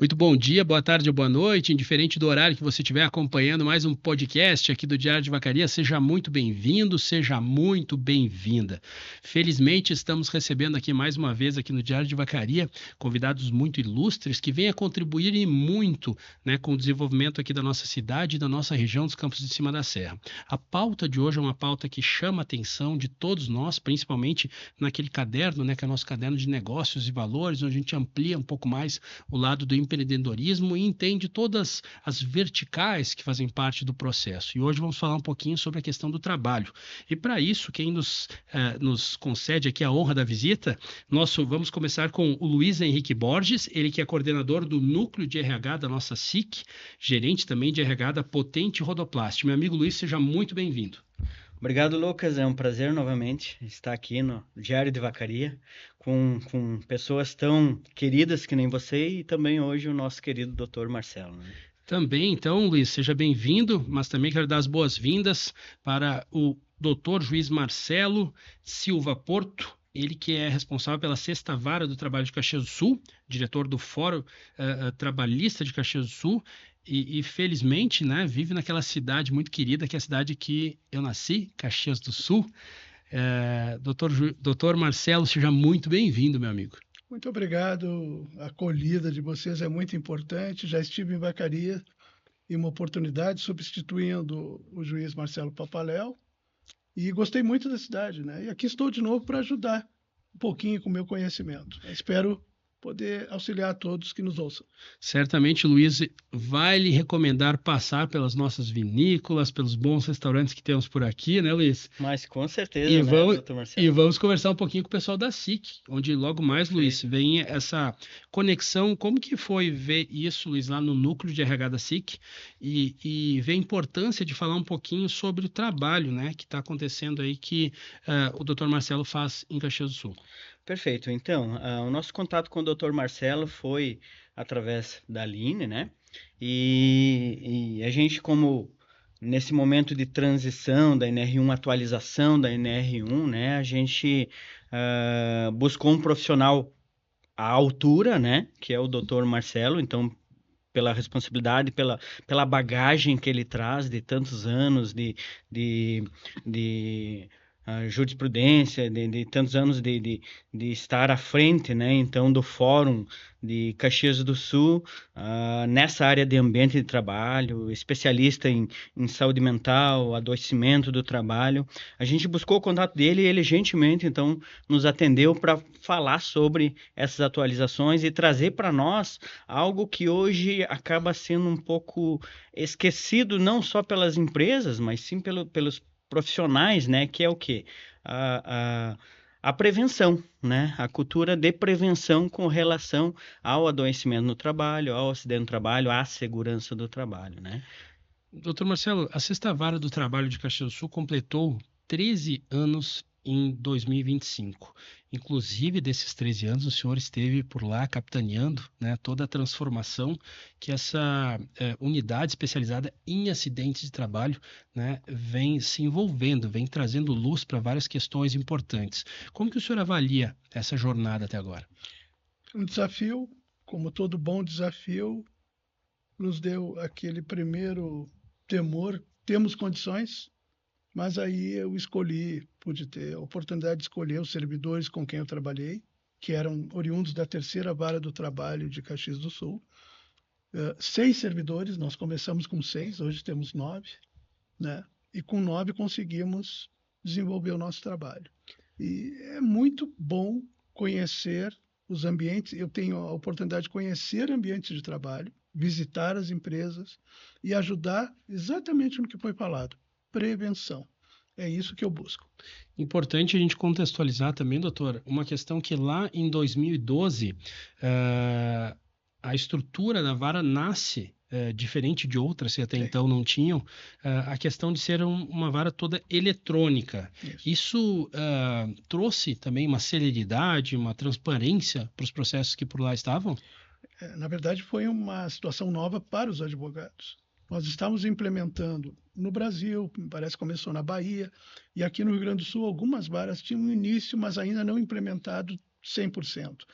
Muito bom dia, boa tarde ou boa noite, indiferente do horário que você estiver acompanhando mais um podcast aqui do Diário de Vacaria, seja muito bem-vindo, seja muito bem-vinda. Felizmente estamos recebendo aqui mais uma vez aqui no Diário de Vacaria convidados muito ilustres que vêm a contribuir e muito, né, com o desenvolvimento aqui da nossa cidade e da nossa região dos Campos de Cima da Serra. A pauta de hoje é uma pauta que chama a atenção de todos nós, principalmente naquele caderno, né, que é o nosso caderno de negócios e valores, onde a gente amplia um pouco mais o lado do empreendedorismo e entende todas as verticais que fazem parte do processo. E hoje vamos falar um pouquinho sobre a questão do trabalho. E para isso, quem nos concede aqui a honra da visita, vamos começar com o Luiz Henrique Borges, ele que é coordenador do Núcleo de RH da nossa SIC, gerente também de RH da Potente Rodoplast. Meu amigo Luiz, seja muito bem-vindo. Obrigado, Lucas. É um prazer novamente estar aqui no Diário de Vacaria com pessoas tão queridas que nem você e também hoje o nosso querido Dr. Marcelo, né? Também, então, Luiz, seja bem-vindo, mas também quero dar as boas-vindas para o Dr. Juiz Marcelo Silva Porto, ele que é responsável pela 6ª Vara do Trabalho de Caxias do Sul, diretor do Fórum Trabalhista de Caxias do Sul, e felizmente, né, vive naquela cidade muito querida, que é a cidade que eu nasci, Caxias do Sul. Doutor Marcelo, seja muito bem-vindo, meu amigo. Muito obrigado. A acolhida de vocês é muito importante. Já estive em Vacaria em uma oportunidade substituindo o juiz Marcelo Papaléu e gostei muito da cidade, né? E aqui estou de novo para ajudar um pouquinho com o meu conhecimento. Espero poder auxiliar a todos que nos ouçam. Certamente, Luiz vai lhe recomendar passar pelas nossas vinícolas, pelos bons restaurantes que temos por aqui, né, Luiz? Mas com certeza, doutor Marcelo? E vamos conversar um pouquinho com o pessoal da SIC, onde logo mais, Luiz, vem essa conexão. Como que foi ver isso, Luiz, lá no núcleo de RH da SIC e ver a importância de falar um pouquinho sobre o trabalho, né, que está acontecendo aí que o Dr. Marcelo faz em Caxias do Sul. Perfeito. Então, o nosso contato com o Dr. Marcelo foi através da Aline, né? E a gente, como nesse momento de transição da NR1, atualização da NR1, né? A gente buscou um profissional à altura, né? Que é o Dr. Marcelo. Então, pela responsabilidade, pela bagagem que ele traz de tantos anos de jurisprudência, de tantos anos de estar à frente, né, então, do Fórum de Caxias do Sul, nessa área de ambiente de trabalho, especialista em saúde mental, adoecimento do trabalho. A gente buscou o contato dele e ele gentilmente, então, nos atendeu para falar sobre essas atualizações e trazer para nós algo que hoje acaba sendo um pouco esquecido, não só pelas empresas, mas sim pelos profissionais, né, que é o quê? A prevenção, né? A cultura de prevenção com relação ao adoecimento no trabalho, ao acidente no trabalho, à segurança do trabalho, né? Doutor Marcelo, a 6ª Vara do Trabalho de Caxias do Sul completou 13 anos em 2025. Inclusive, desses 13 anos, o senhor esteve por lá capitaneando, né, toda a transformação que essa unidade especializada em acidentes de trabalho, né, vem se envolvendo, vem trazendo luz para várias questões importantes. Como que o senhor avalia essa jornada até agora? Um desafio, como todo bom desafio, nos deu aquele primeiro temor. Temos condições, mas aí eu pude ter a oportunidade de escolher os servidores com quem eu trabalhei, que eram oriundos da 3ª Vara do Trabalho de Caxias do Sul. 6 servidores, nós começamos com 6, hoje temos 9, né? E com 9 conseguimos desenvolver o nosso trabalho. E é muito bom conhecer os ambientes. Eu tenho a oportunidade de conhecer ambientes de trabalho, visitar as empresas e ajudar exatamente no que foi falado. Prevenção. É isso que eu busco. Importante a gente contextualizar também, doutor, uma questão que lá em 2012, a estrutura da vara nasce diferente de outras que até então não tinham, a questão de ser uma vara toda eletrônica. Isso trouxe também uma celeridade, uma transparência para os processos que por lá estavam? Na verdade, foi uma situação nova para os advogados. Nós estamos implementando no Brasil, parece que começou na Bahia, e aqui no Rio Grande do Sul algumas varas tinham início, mas ainda não implementado 100%.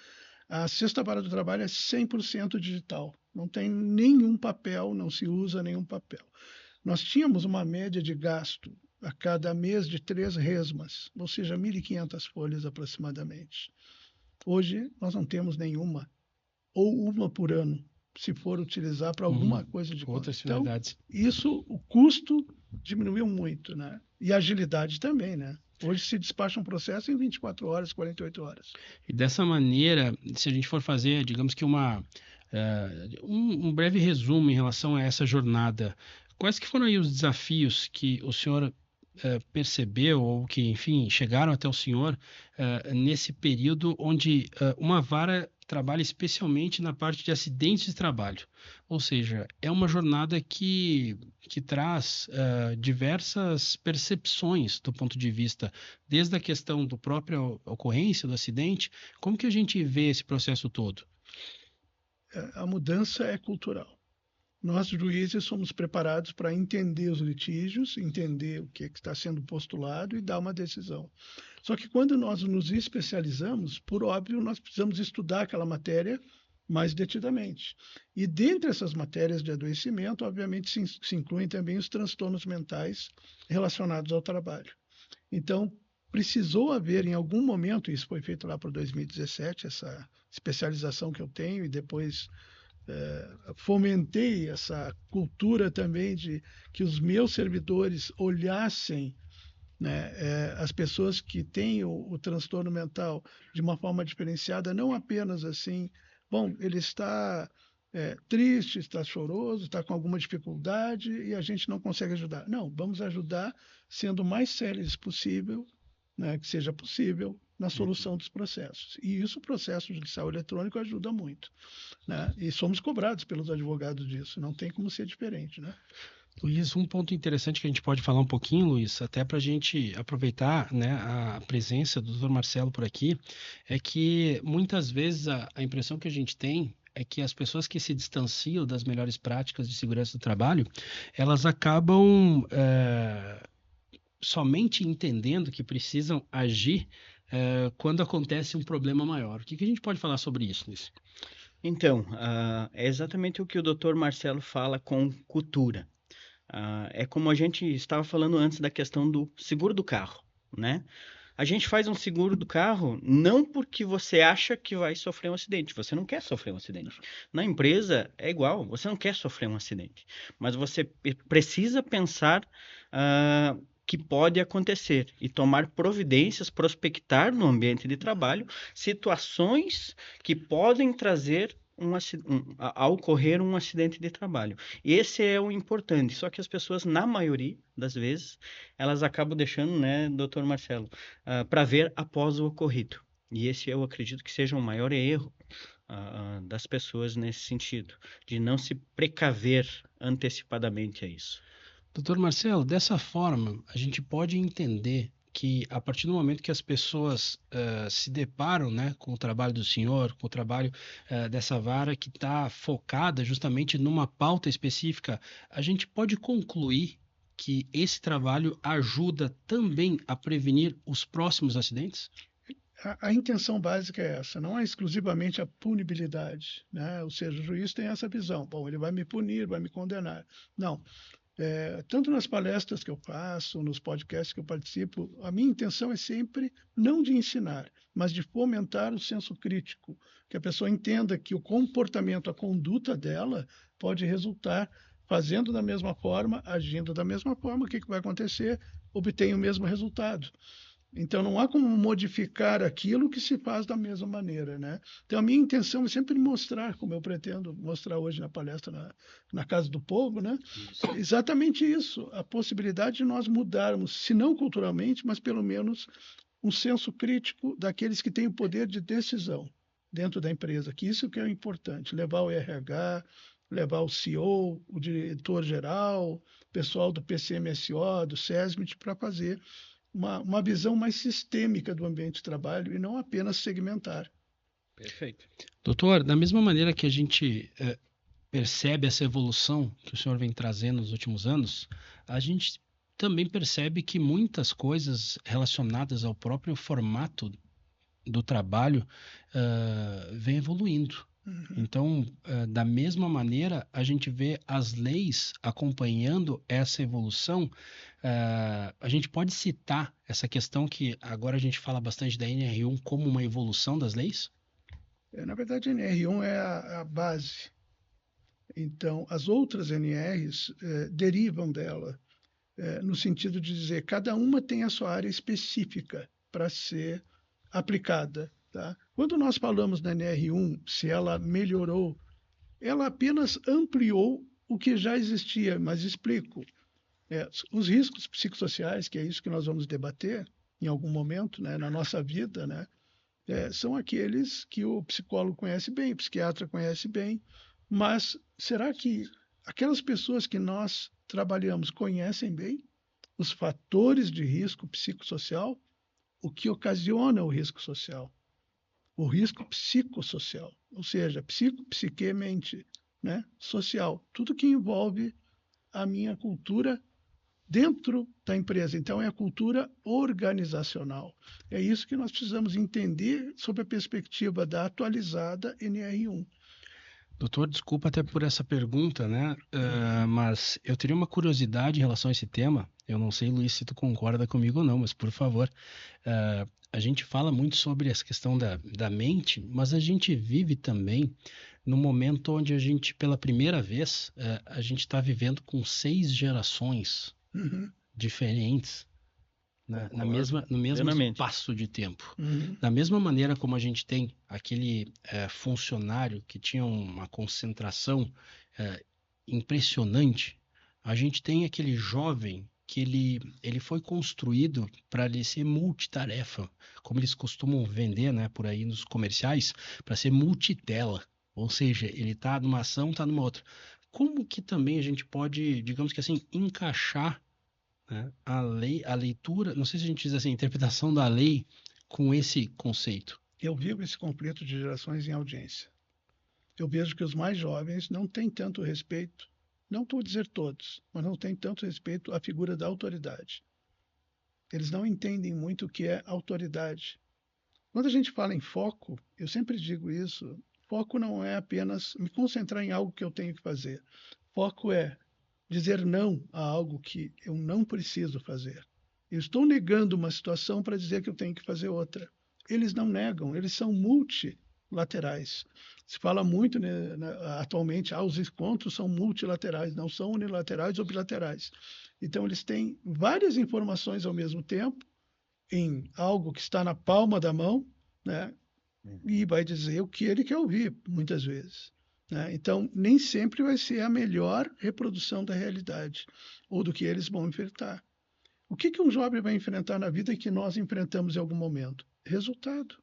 A Sexta Vara do Trabalho é 100% digital. Não tem nenhum papel, não se usa nenhum papel. Nós tínhamos uma média de gasto a cada mês de 3 resmas, ou seja, 1.500 folhas aproximadamente. Hoje, nós não temos nenhuma, ou uma por ano, se for utilizar para alguma coisa de conta. Outras finalidades. Então, isso, o custo diminuiu muito, né? E a agilidade também, né? Hoje se despacha um processo em 24 horas, 48 horas. E dessa maneira, se a gente for fazer, digamos que um breve resumo em relação a essa jornada, quais que foram aí os desafios que o senhor percebeu ou que, enfim, chegaram até o senhor nesse período onde uma vara trabalha especialmente na parte de acidentes de trabalho? Ou seja, é uma jornada que traz diversas percepções do ponto de vista, desde a questão da própria ocorrência do acidente. Como que a gente vê esse processo todo? A mudança é cultural. Nós, juízes, somos preparados para entender os litígios, entender o que está sendo postulado e dar uma decisão. Só que quando nós nos especializamos, por óbvio, nós precisamos estudar aquela matéria mais detidamente. E dentre essas matérias de adoecimento, obviamente, se incluem também os transtornos mentais relacionados ao trabalho. Então, precisou haver em algum momento, isso foi feito lá para 2017, essa especialização que eu tenho, e depois fomentei essa cultura também de que os meus servidores olhassem, né, as pessoas que têm o transtorno mental de uma forma diferenciada, não apenas assim, bom, ele está triste, está choroso, está com alguma dificuldade e a gente não consegue ajudar. Não, vamos ajudar sendo o mais céleres possível, né, que seja possível, na solução dos processos. E isso o processo judicial eletrônico ajuda muito, né? E somos cobrados pelos advogados disso, não tem como ser diferente, né? Luiz, um ponto interessante que a gente pode falar um pouquinho, Luiz, até para a gente aproveitar, né, a presença do Dr. Marcelo por aqui, é que muitas vezes a impressão que a gente tem é que as pessoas que se distanciam das melhores práticas de segurança do trabalho, elas acabam somente entendendo que precisam agir quando acontece um problema maior. O que a gente pode falar sobre isso, Luiz? Então, é exatamente o que o Dr. Marcelo fala com cultura. É como a gente estava falando antes da questão do seguro do carro, né? A gente faz um seguro do carro não porque você acha que vai sofrer um acidente. Você não quer sofrer um acidente. Na empresa é igual, você não quer sofrer um acidente. Mas você precisa pensar que pode acontecer e tomar providências, prospectar no ambiente de trabalho situações que podem trazer a ocorrer um acidente de trabalho. Esse é o importante, só que as pessoas, na maioria das vezes, elas acabam deixando, né, doutor Marcelo, para ver após o ocorrido. E esse eu acredito que seja o maior erro das pessoas nesse sentido, de não se precaver antecipadamente a isso. Doutor Marcelo, dessa forma, a gente pode entender que a partir do momento que as pessoas se deparam, né, com o trabalho do senhor, com o trabalho dessa vara que está focada justamente numa pauta específica, a gente pode concluir que esse trabalho ajuda também a prevenir os próximos acidentes? A intenção básica é essa, não é exclusivamente a punibilidade, né? Ou seja, o juiz tem essa visão, bom, ele vai me punir, vai me condenar. Não. Tanto nas palestras que eu faço, nos podcasts que eu participo, a minha intenção é sempre não de ensinar, mas de fomentar o senso crítico, que a pessoa entenda que o comportamento, a conduta dela pode resultar fazendo da mesma forma, agindo da mesma forma, o que vai acontecer? Obtém o mesmo resultado. Então, não há como modificar aquilo que se faz da mesma maneira, né? Então, a minha intenção é sempre mostrar, como eu pretendo mostrar hoje na palestra na Casa do Povo, né? Isso. Exatamente isso, a possibilidade de nós mudarmos, se não culturalmente, mas pelo menos um senso crítico daqueles que têm o poder de decisão dentro da empresa, que isso que é importante, levar o RH, levar o CEO, o diretor-geral, o pessoal do PCMSO, do SESMIT, para fazer uma visão mais sistêmica do ambiente de trabalho e não apenas segmentar. Perfeito. Doutor, da mesma maneira que a gente percebe essa evolução que o senhor vem trazendo nos últimos anos, a gente também percebe que muitas coisas relacionadas ao próprio formato do trabalho vem evoluindo. Então, da mesma maneira, a gente vê as leis acompanhando essa evolução. A gente pode citar essa questão que agora a gente fala bastante da NR1 como uma evolução das leis? Na verdade, a NR1 é a base. Então, as outras NRs derivam dela, no sentido de dizer cada uma tem a sua área específica para ser aplicada. Tá? Quando nós falamos da NR1, se ela melhorou, ela apenas ampliou o que já existia, mas explico. Os riscos psicossociais, que é isso que nós vamos debater em algum momento, né, na nossa vida, né, são aqueles que o psicólogo conhece bem, o psiquiatra conhece bem, mas será que aquelas pessoas que nós trabalhamos conhecem bem os fatores de risco psicossocial? O que ocasiona o risco social? O risco psicossocial, ou seja, psique, mente, né? Social, tudo que envolve a minha cultura dentro da empresa. Então, é a cultura organizacional. É isso que nós precisamos entender sob a perspectiva da atualizada NR1. Doutor, desculpa até por essa pergunta, né? Mas eu teria uma curiosidade em relação a esse tema. Eu não sei, Luiz, se tu concorda comigo ou não, mas por favor. A gente fala muito sobre essa questão da mente, mas a gente vive também no momento onde a gente, pela primeira vez, a gente está vivendo com 6 gerações diferentes, né? No mesmo espaço de tempo. Da mesma maneira como a gente tem aquele funcionário que tinha uma concentração impressionante, a gente tem aquele jovem que ele foi construído para ele ser multitarefa, como eles costumam vender, né, por aí nos comerciais, para ser multitela. Ou seja, ele está numa ação, está numa outra. Como que também a gente pode, digamos que assim, encaixar, né, a leitura, não sei se a gente diz assim, a interpretação da lei com esse conceito? Eu vivo esse conflito de gerações em audiência. Eu vejo que os mais jovens não têm tanto respeito, não estou a dizer todos, mas não têm tanto respeito à figura da autoridade. Eles não entendem muito o que é autoridade. Quando a gente fala em foco, eu sempre digo isso, foco não é apenas me concentrar em algo que eu tenho que fazer. Foco é dizer não a algo que eu não preciso fazer. Eu estou negando uma situação para dizer que eu tenho que fazer outra. Eles não negam, eles são multilaterais. Se fala muito, né, atualmente, os encontros são multilaterais, não são unilaterais ou bilaterais. Então, eles têm várias informações ao mesmo tempo em algo que está na palma da mão, né, e vai dizer o que ele quer ouvir, muitas vezes. Né? Então, nem sempre vai ser a melhor reprodução da realidade ou do que eles vão enfrentar. O que um jovem vai enfrentar na vida e que nós enfrentamos em algum momento? Resultado.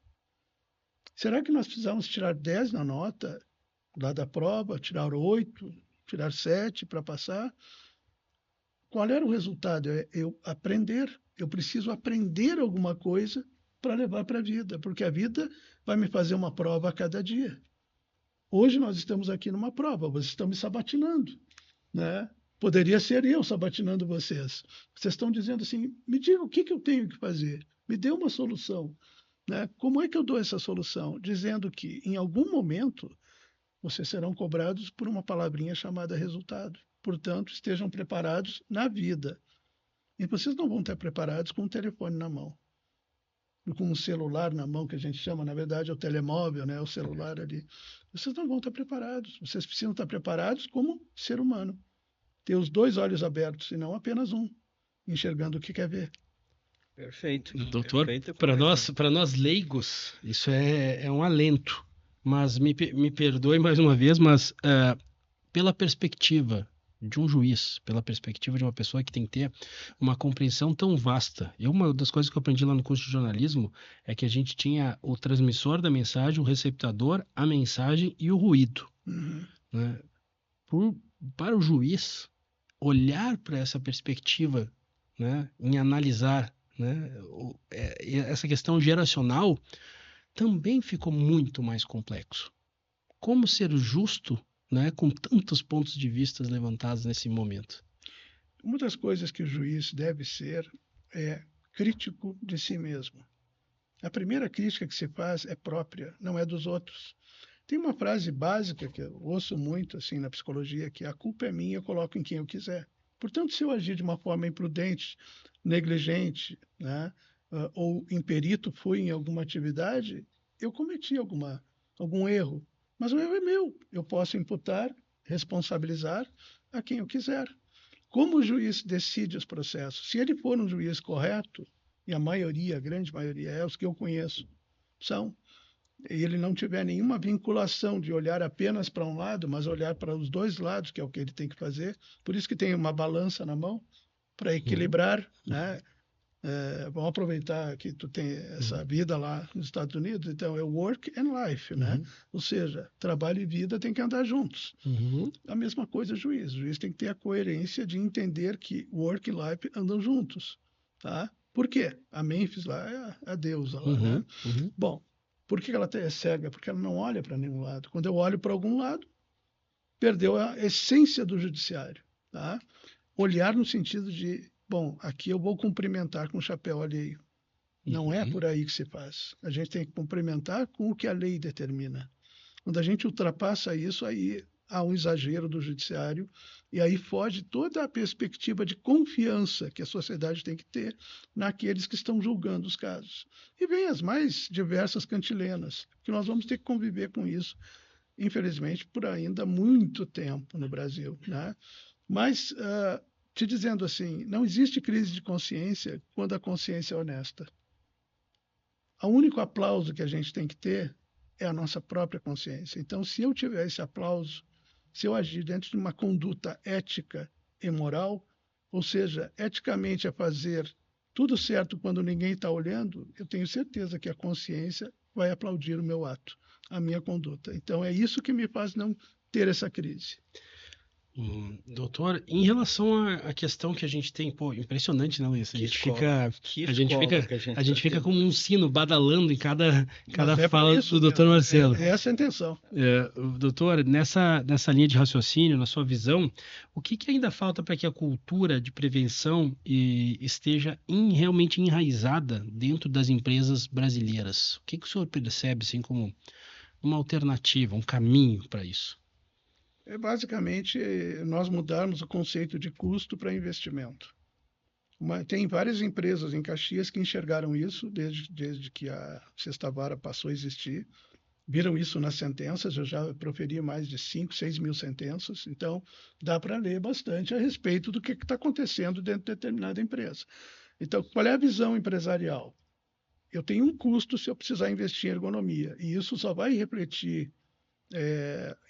Será que nós precisamos tirar 10 na nota lá da prova, tirar 8, tirar 7 para passar? Qual era o resultado? Eu aprender. Eu preciso aprender alguma coisa para levar para a vida, porque a vida vai me fazer uma prova a cada dia. Hoje nós estamos aqui numa prova, vocês estão me sabatinando, né? Poderia ser eu sabatinando vocês. Vocês estão dizendo assim, me diga o que eu tenho que fazer, me dê uma solução. Né? Como é que eu dou essa solução? Dizendo que, em algum momento, vocês serão cobrados por uma palavrinha chamada resultado. Portanto, estejam preparados na vida. E vocês não vão estar preparados com um telefone na mão, com um celular na mão, que a gente chama, na verdade, é o telemóvel, né? O celular ali. Vocês não vão estar preparados. Vocês precisam estar preparados como ser humano. Ter os 2 olhos abertos, e não apenas um, enxergando o que quer ver. Perfeito. Doutor, para nós leigos, isso é um alento. Mas me perdoe mais uma vez, mas pela perspectiva de um juiz, pela perspectiva de uma pessoa que tem que ter uma compreensão tão vasta. Uma das coisas que eu aprendi lá no curso de jornalismo é que a gente tinha o transmissor da mensagem, o receptador, a mensagem e o ruído. Né? Para o juiz olhar para essa perspectiva, né, em analisar, né, essa questão geracional também ficou muito mais complexo. Como ser justo, né, com tantos pontos de vista levantados nesse momento? Uma das coisas que o juiz deve ser é crítico de si mesmo. A primeira crítica que se faz é própria, não é dos outros. Tem uma frase básica que eu ouço muito assim na psicologia, que a culpa é minha, eu coloco em quem eu quiser. Portanto, se eu agir de uma forma imprudente, negligente, né, ou imperito fui em alguma atividade, eu cometi algum erro. Mas o erro é meu. Eu posso imputar, responsabilizar a quem eu quiser. Como o juiz decide os processos? Se ele for um juiz correto, e a maioria, a grande maioria é os que eu conheço, são, e ele não tiver nenhuma vinculação de olhar apenas para um lado, mas olhar para os dois lados, que é o que ele tem que fazer, por isso que tem uma balança na mão, para equilibrar, né? Vamos aproveitar que tu tem essa vida lá nos Estados Unidos, então é work and life, né? Ou seja, trabalho e vida tem que andar juntos. A mesma coisa o juiz tem que ter a coerência de entender que work e life andam juntos, tá? Por quê? A Mênfis lá é a deusa lá, né? Bom, por que ela é cega? Porque ela não olha para nenhum lado. Quando eu olho para algum lado, perdeu a essência do judiciário, tá? Olhar no sentido de, bom, aqui eu vou cumprimentar com o chapéu alheio. Não é por aí que se faz. A gente tem que cumprimentar com o que a lei determina. Quando a gente ultrapassa isso, aí há um exagero do judiciário e aí foge toda a perspectiva de confiança que a sociedade tem que ter naqueles que estão julgando os casos. E vem as mais diversas cantilenas, que nós vamos ter que conviver com isso, infelizmente, por ainda muito tempo no Brasil, né? Mas, te dizendo assim, não existe crise de consciência quando a consciência é honesta. O único aplauso que a gente tem que ter é a nossa própria consciência. Então, se eu tiver esse aplauso, se eu agir dentro de uma conduta ética e moral, ou seja, eticamente a fazer tudo certo quando ninguém está olhando, eu tenho certeza que a consciência vai aplaudir o meu ato, a minha conduta. Então, é isso que me faz não ter essa crise. Doutor, em relação à questão que a gente tem, pô, impressionante, né, Luiz? A gente fica como um sino badalando em cada fala do doutor Marcelo. Essa é a intenção. Doutor, nessa linha de raciocínio, na sua visão, o que ainda falta para que a cultura de prevenção esteja realmente enraizada dentro das empresas brasileiras? O que o senhor percebe assim, como uma alternativa, um caminho para isso? É basicamente nós mudarmos o conceito de custo para investimento. Tem várias empresas em Caxias que enxergaram isso desde que a Sexta Vara passou a existir. Viram isso nas sentenças, eu já proferi mais de 5, 6 mil sentenças, então dá para ler bastante a respeito do que está acontecendo dentro de determinada empresa. Então, qual é a visão empresarial? Eu tenho um custo se eu precisar investir em ergonomia, e isso só vai refletir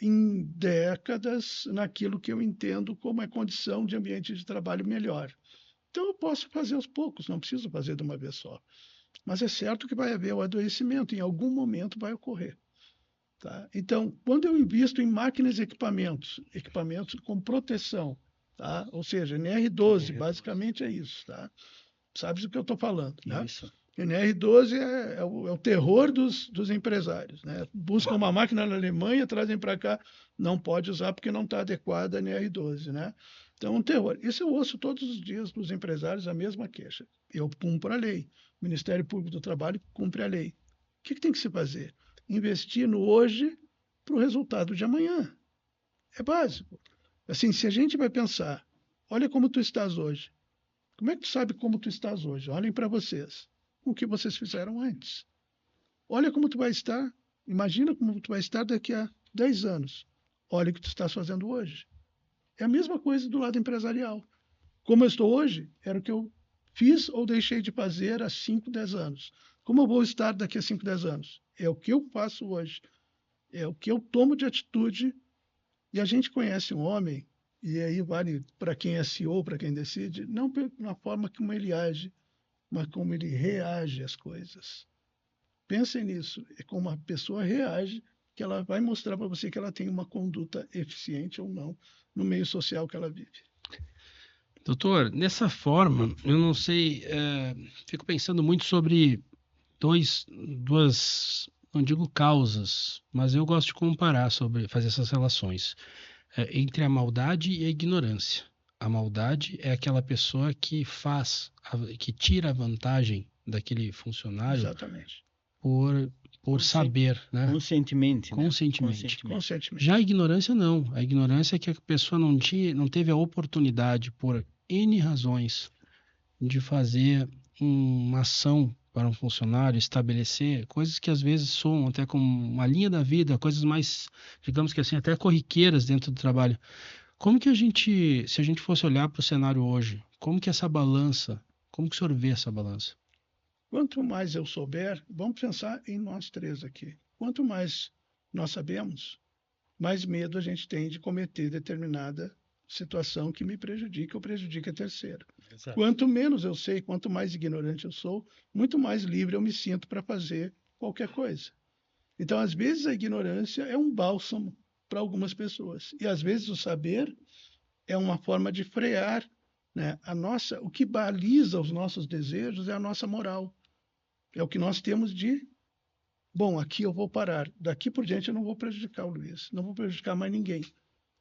em décadas naquilo que eu entendo como a condição de ambiente de trabalho melhor. Então, eu posso fazer aos poucos, não preciso fazer de uma vez só. Mas é certo que vai haver o adoecimento, em algum momento vai ocorrer. Tá? Então, quando eu invisto em máquinas e equipamentos com proteção, tá? Ou seja, NR12, basicamente é isso. Tá? Sabes o que eu estou falando, né? Isso. NR12 é o terror dos empresários. Né? Buscam uma máquina na Alemanha, trazem para cá, não pode usar porque não está adequada a NR12. Né? Então, um terror. Isso eu ouço todos os dias dos empresários a mesma queixa. Eu cumpro a lei. O Ministério Público do Trabalho cumpre a lei. O que tem que se fazer? Investir no hoje para o resultado de amanhã. É básico. Assim, se a gente vai pensar, olha como tu estás hoje. Como é que tu sabe como tu estás hoje? Olhem para vocês. O que vocês fizeram antes. Olha como tu vai estar. Imagina como tu vai estar daqui a 10 anos. Olha o que tu estás fazendo hoje. É a mesma coisa do lado empresarial. Como eu estou hoje, era o que eu fiz ou deixei de fazer há 5, 10 anos. Como eu vou estar daqui a 5, 10 anos? É o que eu faço hoje. É o que eu tomo de atitude. E a gente conhece um homem, e aí vale para quem é CEO, para quem decide, não na forma como ele age, mas como ele reage às coisas. Pensem nisso. É como a pessoa reage que ela vai mostrar para você que ela tem uma conduta eficiente ou não no meio social que ela vive. Doutor, dessa forma, eu não sei, fico pensando muito sobre duas, não digo causas, mas eu gosto de comparar fazer essas relações entre a maldade e a ignorância. A maldade é aquela pessoa que que tira a vantagem daquele funcionário. Exatamente. por saber, né? Conscientemente, né? Conscientemente. Conscientemente. Já a ignorância não. A ignorância é que a pessoa não teve a oportunidade, por N razões, de fazer uma ação para um funcionário, estabelecer coisas que às vezes soam até como uma linha da vida, coisas mais, digamos que assim, até corriqueiras dentro do trabalho. Como que se a gente fosse olhar para o cenário hoje, como que essa balança, como que o senhor vê essa balança? Quanto mais eu souber, vamos pensar em nós três aqui. Quanto mais nós sabemos, mais medo a gente tem de cometer determinada situação que me prejudica ou prejudica a terceiro. Exato. Quanto menos eu sei, quanto mais ignorante eu sou, muito mais livre eu me sinto para fazer qualquer coisa. Então, às vezes, a ignorância é um bálsamo para algumas pessoas. E, às vezes, o saber é uma forma de frear, né? O que baliza os nossos desejos é a nossa moral. É o que nós temos de, bom, aqui eu vou parar. Daqui por diante eu não vou prejudicar o Luiz, não vou prejudicar mais ninguém.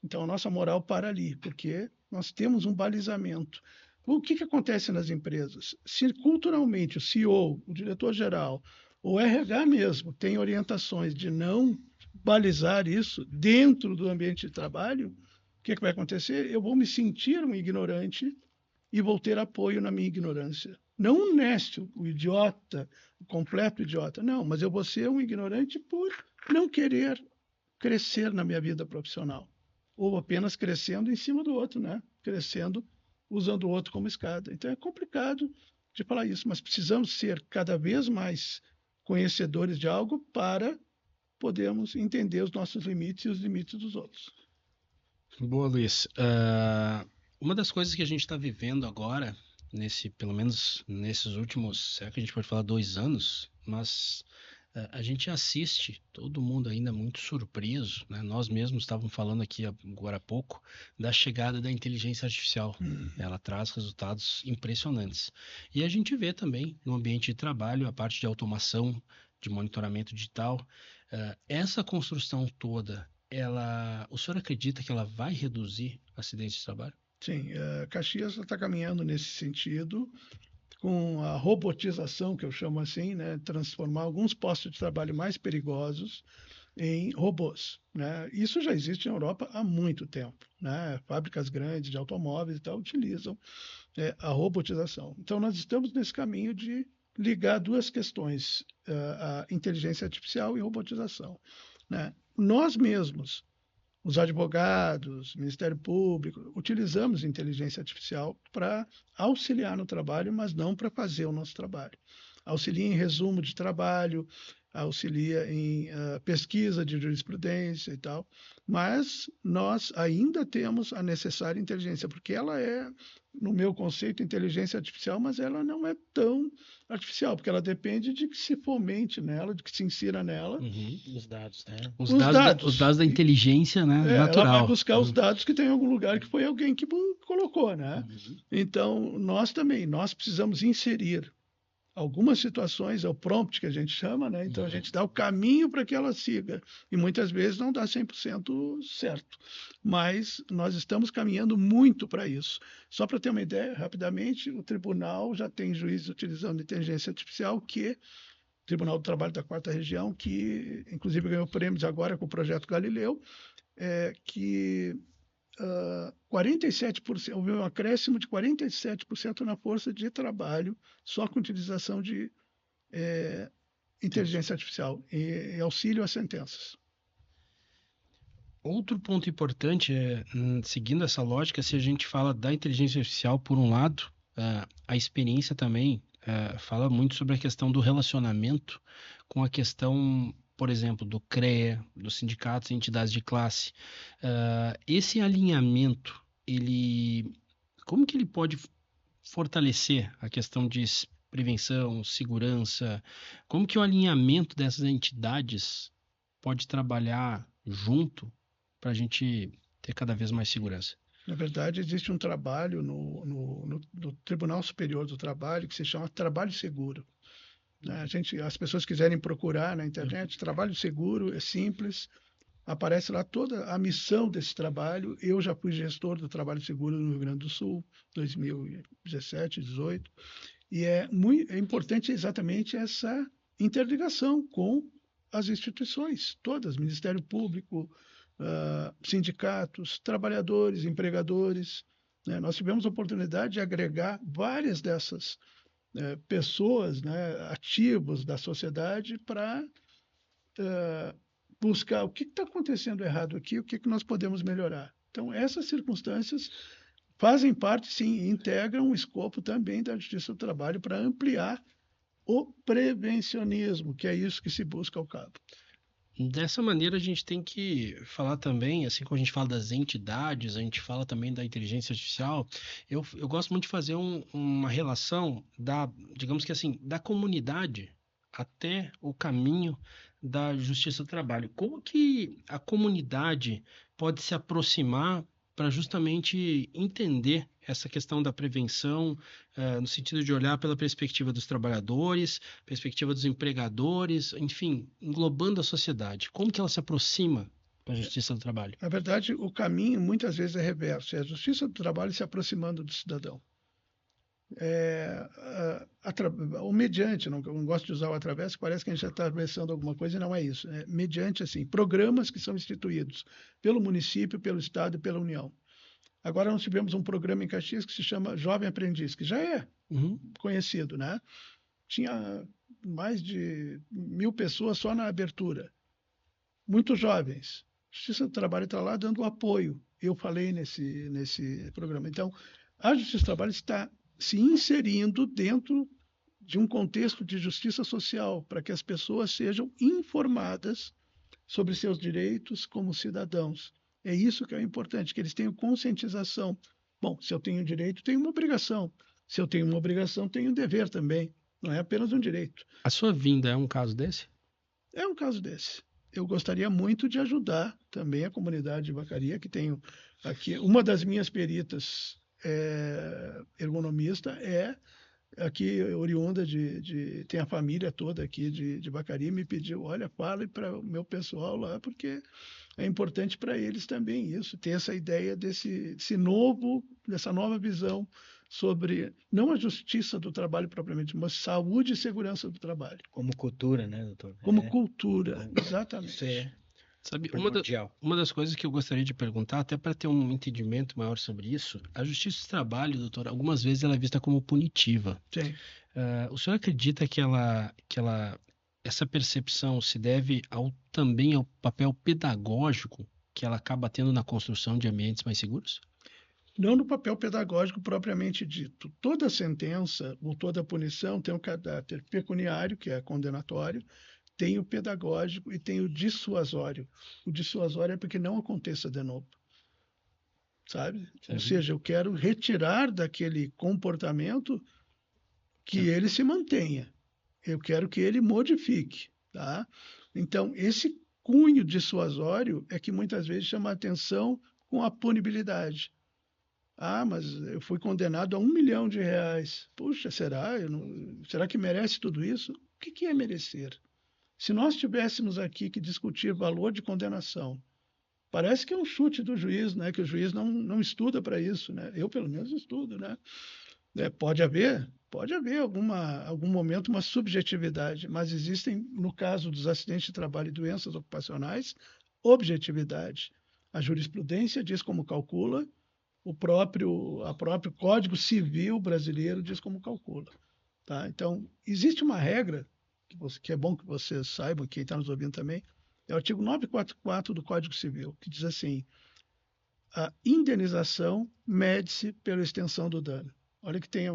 Então, a nossa moral para ali, porque nós temos um balizamento. O que acontece nas empresas? Se culturalmente o CEO, o diretor-geral, o RH mesmo tem orientações de não balizar isso dentro do ambiente de trabalho, o que vai acontecer? Eu vou me sentir um ignorante e vou ter apoio na minha ignorância. Não um nécio, o idiota, o completo idiota. Não, mas eu vou ser um ignorante por não querer crescer na minha vida profissional. Ou apenas crescendo em cima do outro, né? Crescendo usando o outro como escada. Então é complicado de falar isso, mas precisamos ser cada vez mais conhecedores de algo para podermos entender os nossos limites e os limites dos outros. Boa, Luiz. Uma das coisas que a gente está vivendo agora, pelo menos nesses últimos, será que a gente pode falar 2 anos? Mas a gente assiste, todo mundo ainda muito surpreso, né? Nós mesmos estávamos falando aqui agora há pouco da chegada da inteligência artificial. Ela traz resultados impressionantes. E a gente vê também no ambiente de trabalho a parte de automação, de monitoramento digital. Essa construção toda, o senhor acredita que ela vai reduzir acidentes de trabalho? Sim, Caxias está caminhando nesse sentido, com a robotização, que eu chamo assim, né? Transformar alguns postos de trabalho mais perigosos em robôs, né? Isso já existe na Europa há muito tempo, né? Fábricas grandes de automóveis e tal utilizam a robotização. Então, nós estamos nesse caminho de ligar duas questões, a inteligência artificial e robotização, né? Nós mesmos, os advogados, Ministério Público, utilizamos inteligência artificial para auxiliar no trabalho, mas não para fazer o nosso trabalho. Auxilia em resumo de trabalho, auxilia em pesquisa de jurisprudência e tal, mas nós ainda temos a necessária inteligência, porque ela é, no meu conceito, inteligência artificial, mas ela não é tão artificial, porque ela depende de que se fomente nela, de que se insira nela. Os dados, né? Os dados da inteligência, né, natural. Ela vai buscar os dados que tem em algum lugar que foi alguém que colocou, né? Então, nós precisamos inserir algumas situações, é o prompt que a gente chama, né? Então, a gente dá o caminho para que ela siga. E muitas vezes não dá 100% certo. Mas nós estamos caminhando muito para isso. Só para ter uma ideia, rapidamente, o tribunal já tem juízes utilizando inteligência artificial, Tribunal do Trabalho da 4ª Região, que inclusive ganhou prêmios agora com o projeto Galileu, que 47%, houve um acréscimo de 47% na força de trabalho, só com utilização de inteligência artificial e auxílio às sentenças. Outro ponto importante seguindo essa lógica, se a gente fala da inteligência artificial, por um lado, a experiência também fala muito sobre a questão do relacionamento com a questão, por exemplo, do CREA, dos sindicatos e entidades de classe. Esse alinhamento, como que ele pode fortalecer a questão de prevenção, segurança? Como que o alinhamento dessas entidades pode trabalhar junto para a gente ter cada vez mais segurança? Na verdade, existe um trabalho no Tribunal Superior do Trabalho que se chama Trabalho Seguro. As pessoas quiserem procurar na internet, Trabalho Seguro, é simples, aparece lá toda a missão desse trabalho. Eu já fui gestor do Trabalho Seguro no Rio Grande do Sul, 2017, 2018, e é importante exatamente essa interligação com as instituições todas, Ministério Público, sindicatos, trabalhadores, empregadores, né? Nós tivemos a oportunidade de agregar várias dessas pessoas, né, ativos da sociedade para buscar o que está acontecendo errado aqui, o que nós podemos melhorar. Então, essas circunstâncias fazem parte, sim, e integram o escopo também da Justiça do Trabalho para ampliar o prevencionismo, que é isso que se busca ao cabo. Dessa maneira, a gente tem que falar também, assim como a gente fala das entidades, a gente fala também da inteligência artificial. Eu gosto muito de fazer uma relação digamos que assim, da comunidade até o caminho da justiça do trabalho. Como que a comunidade pode se aproximar para justamente entender essa questão da prevenção, no sentido de olhar pela perspectiva dos trabalhadores, perspectiva dos empregadores, enfim, englobando a sociedade. Como que ela se aproxima da justiça do trabalho? Na verdade, o caminho muitas vezes é reverso, é a Justiça do Trabalho se aproximando do cidadão. O mediante, não gosto de usar o através, que parece que a gente já está atravessando alguma coisa e não é isso. É mediante, assim, programas que são instituídos pelo município, pelo Estado e pela União. Agora nós tivemos um programa em Caxias que se chama Jovem Aprendiz, que já é conhecido, né? Tinha mais de 1.000 pessoas só na abertura. Muitos jovens. A Justiça do Trabalho está lá dando apoio. Eu falei nesse programa. Então, a Justiça do Trabalho está se inserindo dentro de um contexto de justiça social, para que as pessoas sejam informadas sobre seus direitos como cidadãos. É isso que é importante, que eles tenham conscientização. Bom, se eu tenho direito, tenho uma obrigação. Se eu tenho uma obrigação, tenho um dever também. Não é apenas um direito. A sua vinda é um caso desse? É um caso desse. Eu gostaria muito de ajudar também a comunidade de Vacaria, que tenho aqui. Uma das minhas peritas ergonomista aqui oriunda tem a família toda aqui de Vacaria, me pediu, olha, fale para o meu pessoal lá, porque é importante para eles também isso, ter essa ideia dessa nova visão sobre, não a justiça do trabalho propriamente, mas saúde e segurança do trabalho. Como cultura, né, doutor? Como cultura, exatamente. Isso é Sabe, primordial. uma das coisas que eu gostaria de perguntar, até para ter um entendimento maior sobre isso, a justiça do trabalho, doutor, algumas vezes ela é vista como punitiva. Sim. O senhor acredita que essa percepção se deve também ao papel pedagógico que ela acaba tendo na construção de ambientes mais seguros? Não no papel pedagógico propriamente dito. Toda sentença ou toda punição tem um caráter pecuniário, que é condenatório, tem o pedagógico e tem o dissuasório. O dissuasório é porque não aconteça de novo. Sabe? Ou seja, eu quero retirar daquele comportamento que ele se mantenha. Eu quero que ele modifique. Tá? Então, esse cunho dissuasório é que muitas vezes chama a atenção com a punibilidade. Ah, mas eu fui condenado a R$1 milhão. Puxa, será? Será que merece tudo isso? O que é merecer? Se nós tivéssemos aqui que discutir valor de condenação, parece que é um chute do juiz, né? Que o juiz não estuda para isso, né? Eu, pelo menos, estudo, né? Pode haver algum momento uma subjetividade, mas existem, no caso dos acidentes de trabalho e doenças ocupacionais, objetividade. A jurisprudência diz como calcula, o próprio Código Civil brasileiro diz como calcula. Tá? Então, existe uma regra, que é bom que vocês saibam, quem está nos ouvindo também, é o artigo 944 do Código Civil, que diz assim, a indenização mede-se pela extensão do dano. Olha que tem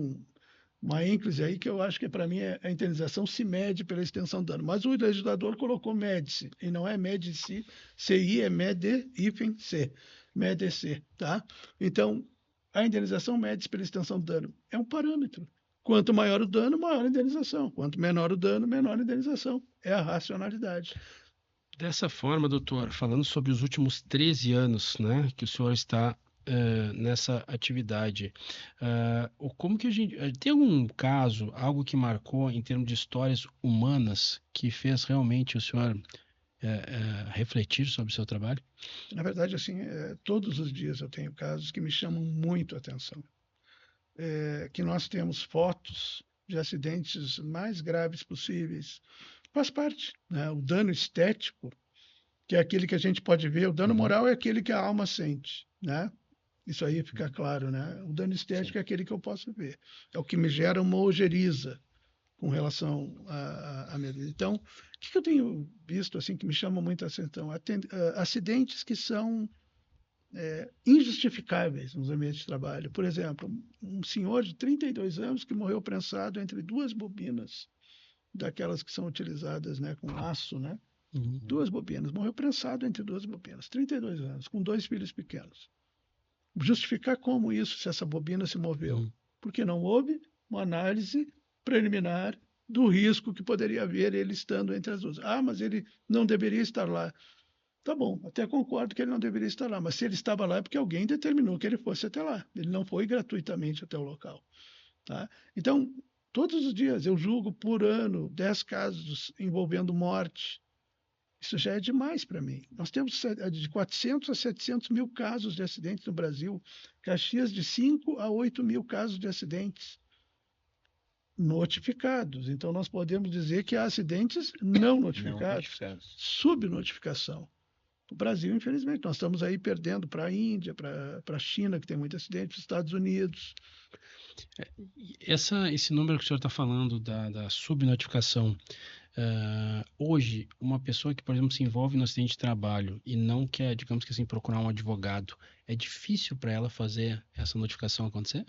uma ênclise aí que eu acho que para mim a indenização se mede pela extensão do dano. Mas o legislador colocou mede-se, e não é mede-se, CI é mede-C, mede-C, tá? Então, a indenização mede-se pela extensão do dano. É um parâmetro. Quanto maior o dano, maior a indenização. Quanto menor o dano, menor a indenização. É a racionalidade. Dessa forma, doutor, falando sobre os últimos 13 anos, né, que o senhor está nessa atividade, como que a gente... Tem algum caso, algo que marcou em termos de histórias humanas que fez realmente o senhor refletir sobre o seu trabalho? Na verdade, assim, todos os dias eu tenho casos que me chamam muito a atenção. Que nós temos fotos de acidentes mais graves possíveis. Faz parte, né? O dano estético, que é aquele que a gente pode ver, o dano moral é aquele que a alma sente, né? Isso aí fica claro, né? O dano estético é aquele que eu posso ver. É o que me gera uma ojeriza com relação a medo. Então, o que eu tenho visto assim que me chama muito a atenção? Acidentes que são injustificáveis nos ambientes de trabalho. Por exemplo, um senhor de 32 anos que morreu prensado entre duas bobinas, daquelas que são utilizadas, né, com aço, né? Duas bobinas. Morreu prensado entre duas bobinas. 32 anos, com 2 filhos pequenos. Justificar como isso, se essa bobina se moveu? Porque não houve uma análise preliminar do risco que poderia haver ele estando entre as duas. Ah, mas ele não deveria estar lá. Tá bom, até concordo que ele não deveria estar lá, mas se ele estava lá é porque alguém determinou que ele fosse até lá. Ele não foi gratuitamente até o local. Tá? Então, todos os dias eu julgo por ano 10 casos envolvendo morte. Isso já é demais para mim. Nós temos de 400 a 700 mil casos de acidentes no Brasil. Caxias de 5 a 8 mil casos de acidentes notificados. Então, nós podemos dizer que há acidentes não notificados. Subnotificação. O Brasil, infelizmente, nós estamos aí perdendo para a Índia, para a China, que tem muito acidente, para os Estados Unidos. Esse número que o senhor está falando da subnotificação, hoje, uma pessoa que, por exemplo, se envolve no acidente de trabalho e não quer, digamos que assim, procurar um advogado, é difícil para ela fazer essa notificação acontecer?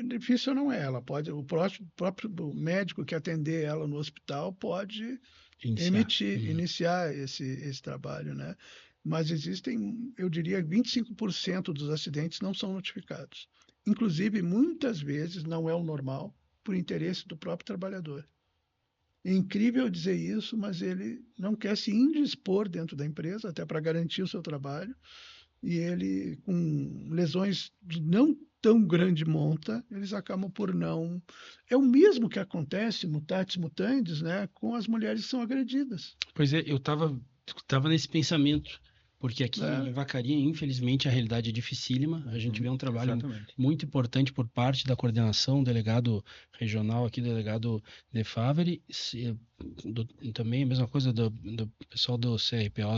Difícil não é. Ela pode, o próprio médico que atender ela no hospital pode iniciar esse trabalho, né? Mas existem, eu diria, 25% dos acidentes não são notificados. Inclusive, muitas vezes não é o normal por interesse do próprio trabalhador. É incrível dizer isso, mas ele não quer se indispor dentro da empresa, até para garantir o seu trabalho, e ele, com lesões de não tão grande monta, eles acabam por não... É o mesmo que acontece, mutatis mutandis, né, com as mulheres que são agredidas. Pois é, eu estava nesse pensamento, porque aqui em Vacaria, infelizmente, a realidade é dificílima. A gente vê um trabalho muito importante por parte da coordenação, delegado regional aqui, delegado De Favre, também a mesma coisa do pessoal do CRPO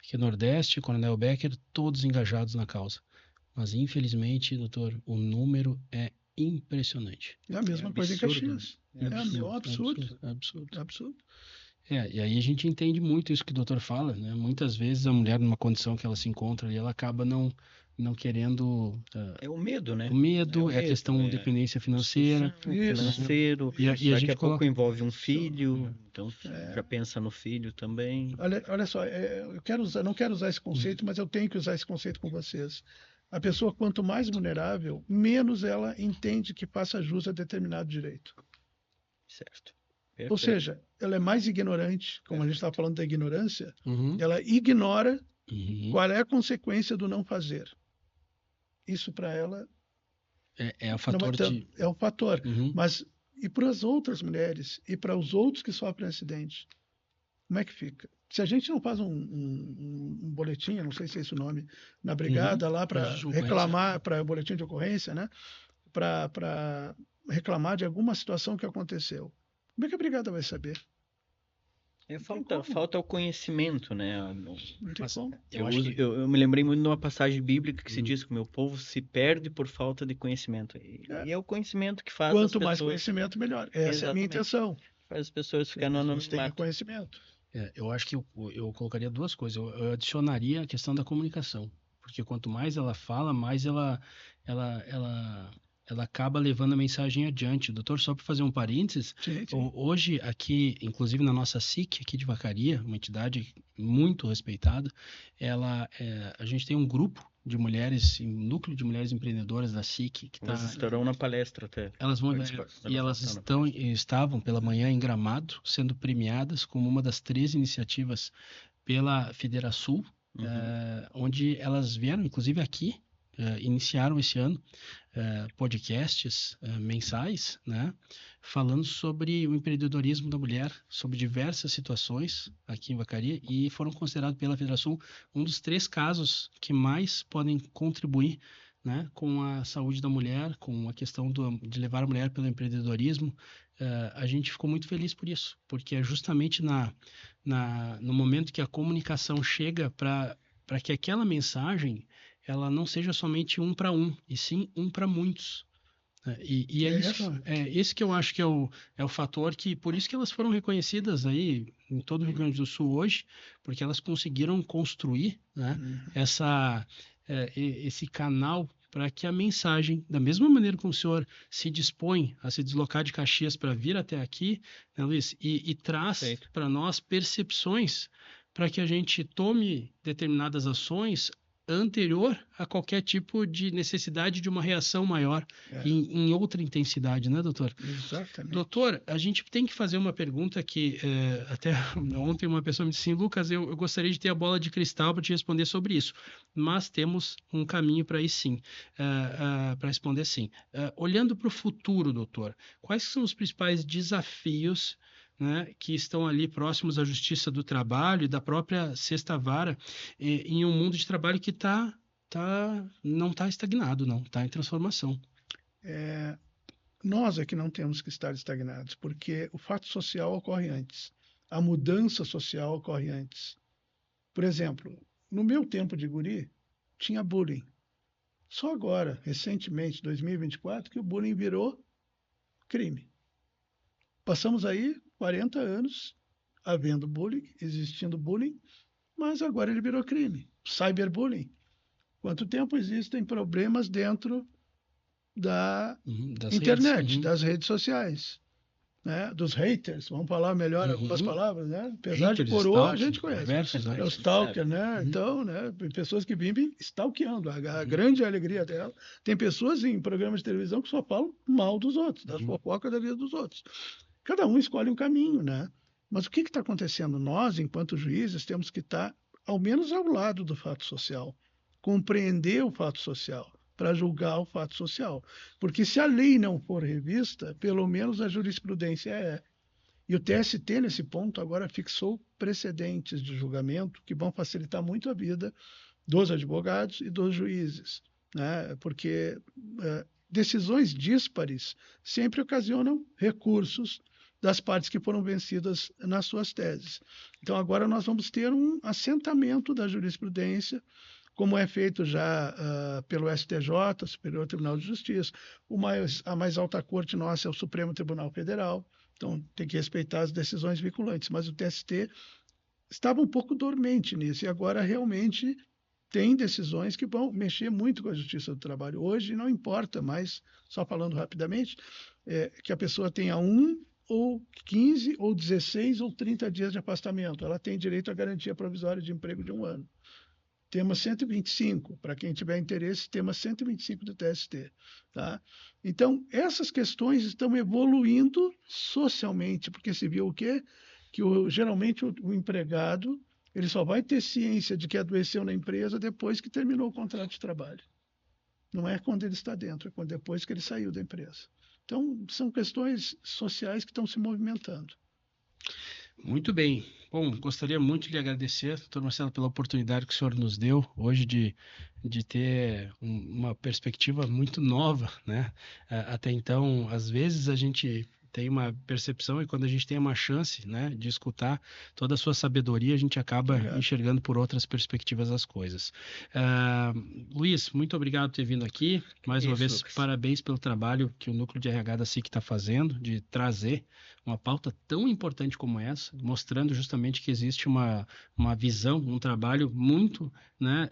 aqui no Nordeste, Coronel Becker, todos engajados na causa. Mas, infelizmente, doutor, o número é impressionante. É a mesma coisa em Caxias. É um absurdo. Absurdo. E aí a gente entende muito isso que o doutor fala, né? Muitas vezes a mulher, numa condição que ela se encontra ali, ela acaba não querendo... É o medo, né? O medo, é a questão de dependência financeira. Financeiro. E a gente pouco envolve um filho, então já pensa no filho também. Olha só, não quero usar esse conceito, mas eu tenho que usar esse conceito com vocês. A pessoa, quanto mais vulnerável, menos ela entende que faça jus a determinado direito. Certo. Perfeito. Ou seja, ela é mais ignorante, como a gente estava falando da ignorância, ela ignora qual é a consequência do não fazer. Isso para ela é o fator é o fator. Mas e para as outras mulheres e para os outros que sofrem acidente, como é que fica? Se a gente não faz um boletim, não sei se é esse o nome, na brigada lá para reclamar, para boletim de ocorrência, né? Para reclamar de alguma situação que aconteceu. Como é que a brigada vai saber? Falta o conhecimento, né? Eu me lembrei muito de uma passagem bíblica que se diz que o meu povo se perde por falta de conhecimento. E é o conhecimento que faz Quanto mais conhecimento, melhor. Essa é a minha intenção. Faz as pessoas ficarem no anonimato. Conhecimento. Eu acho que eu colocaria duas coisas. Eu adicionaria a questão da comunicação. Porque quanto mais ela fala, mais ela acaba levando a mensagem adiante. Doutor, só para fazer um parênteses, sim. Hoje aqui, inclusive na nossa SIC aqui de Vacaria, uma entidade muito respeitada, a gente tem um grupo de mulheres, um núcleo de mulheres empreendedoras da SIC. Elas estarão na palestra até. Elas estavam pela manhã em Gramado, sendo premiadas como uma das 3 iniciativas pela Federação, onde elas vieram, inclusive aqui, iniciaram esse ano podcasts mensais, né, falando sobre o empreendedorismo da mulher, sobre diversas situações aqui em Vacaria, e foram considerados pela Federação um dos 3 casos que mais podem contribuir né, com a saúde da mulher, com a questão de levar a mulher pelo empreendedorismo. A gente ficou muito feliz por isso, porque é justamente no momento que a comunicação chega para que aquela mensagem ela não seja somente um para um, e sim um para muitos. E é isso, esse que eu acho que é o fator que, por isso que elas foram reconhecidas aí em todo o Rio Grande do Sul hoje, porque elas conseguiram construir, né, esse canal para que a mensagem, da mesma maneira como o senhor se dispõe a se deslocar de Caxias para vir até aqui, né, Luiz, e traz para nós percepções para que a gente tome determinadas ações anterior a qualquer tipo de necessidade de uma reação maior em outra intensidade, né, doutor? Exatamente. Doutor, a gente tem que fazer uma pergunta que até ontem uma pessoa me disse assim, Lucas, eu gostaria de ter a bola de cristal para te responder sobre isso, mas temos um caminho para ir sim, para responder sim. Olhando para o futuro, doutor, quais são os principais desafios, né, que estão ali próximos à Justiça do Trabalho e da própria Sexta Vara, em um mundo de trabalho que não está estagnado, não, está em transformação? Nós é que não temos que estar estagnados, porque o fato social ocorre antes, a mudança social ocorre antes. Por exemplo, no meu tempo de guri, tinha bullying. Só agora, recentemente, 2024, que o bullying virou crime. Passamos aí 40 anos havendo bullying, existindo bullying, mas agora ele virou crime. Cyberbullying. Quanto tempo existem problemas dentro da das internet, das redes sociais, né? Dos haters, vamos falar melhor algumas palavras, né? Apesar haters, de coroa, a stalker, gente conhece. diversos, É o stalker, né? Então, né? Pessoas que vivem stalkeando, a grande alegria dela. Tem pessoas em programas de televisão que só falam mal dos outros, das fofocas da vida dos outros. Cada um escolhe um caminho, né? Mas o que está acontecendo? Nós, enquanto juízes, temos que estar, ao menos, ao lado do fato social, compreender o fato social, para julgar o fato social. Porque se a lei não for revista, pelo menos a jurisprudência é. E o TST, nesse ponto, agora fixou precedentes de julgamento que vão facilitar muito a vida dos advogados e dos juízes, né? Porque decisões díspares sempre ocasionam recursos das partes que foram vencidas nas suas teses. Então, agora nós vamos ter um assentamento da jurisprudência, como é feito já pelo STJ, Superior Tribunal de Justiça. A mais alta corte nossa é o Supremo Tribunal Federal, então tem que respeitar as decisões vinculantes, mas o TST estava um pouco dormente nisso, e agora realmente tem decisões que vão mexer muito com a Justiça do Trabalho. Hoje não importa mais, só falando rapidamente, que a pessoa tenha 1 ou 15 ou 16 ou 30 dias de afastamento. Ela tem direito à garantia provisória de emprego de 1 ano. Tema 125, para quem tiver interesse, tema 125 do TST. Tá? Então, essas questões estão evoluindo socialmente, porque se viu o quê? Que geralmente o empregado ele só vai ter ciência de que adoeceu na empresa depois que terminou o contrato de trabalho. Não é quando ele está dentro, é depois que ele saiu da empresa. Então, são questões sociais que estão se movimentando. Muito bem. Bom, gostaria muito de lhe agradecer, doutor Marcelo, pela oportunidade que o senhor nos deu hoje de ter uma perspectiva muito nova, né? Até então, às vezes a gente tem uma percepção e quando a gente tem uma chance, né, de escutar toda a sua sabedoria, a gente acaba enxergando por outras perspectivas as coisas. Luiz, muito obrigado por ter vindo aqui. Mais uma vez, Lucas, parabéns pelo trabalho que o Núcleo de RH da SIC está fazendo, de trazer uma pauta tão importante como essa, mostrando justamente que existe uma visão, um trabalho muito, né,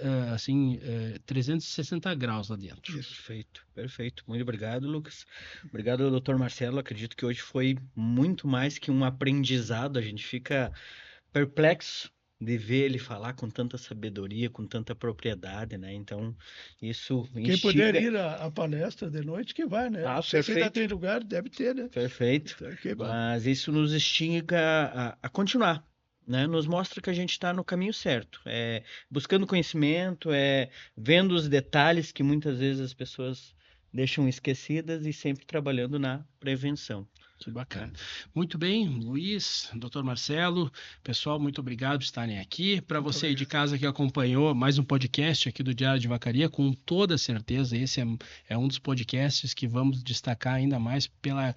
360 graus lá dentro. Perfeito, perfeito. Muito obrigado, Lucas. Obrigado, doutor Marcelo. Acredito que hoje foi muito mais que um aprendizado. A gente fica perplexo de ver ele falar com tanta sabedoria, com tanta propriedade, né? Então, isso instiga... Quem puder ir à palestra de noite, que vai, né? Se ainda tem lugar, deve ter, né? Perfeito. Então, mas isso nos instiga a continuar, né? Nos mostra que a gente está no caminho certo. Buscando conhecimento, vendo os detalhes que muitas vezes as pessoas deixam esquecidas e sempre trabalhando na prevenção. Que bacana. Muito bem, Luiz, doutor Marcelo, pessoal, muito obrigado por estarem aqui. Para você aí de casa que acompanhou mais um podcast aqui do Diário de Vacaria, com toda certeza, esse é um dos podcasts que vamos destacar ainda mais pela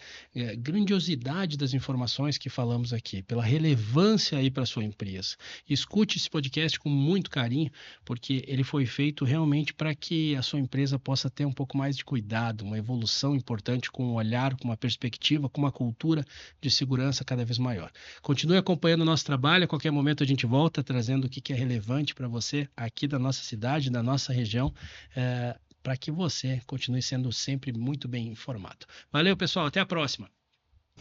grandiosidade das informações que falamos aqui, pela relevância aí para sua empresa. Escute esse podcast com muito carinho, porque ele foi feito realmente para que a sua empresa possa ter um pouco mais de cuidado, uma evolução importante, com um olhar, com uma perspectiva, com uma cultura de segurança cada vez maior. Continue acompanhando o nosso trabalho, a qualquer momento a gente volta trazendo o que é relevante para você aqui da nossa cidade, da nossa região, para que você continue sendo sempre muito bem informado. Valeu, pessoal, até a próxima!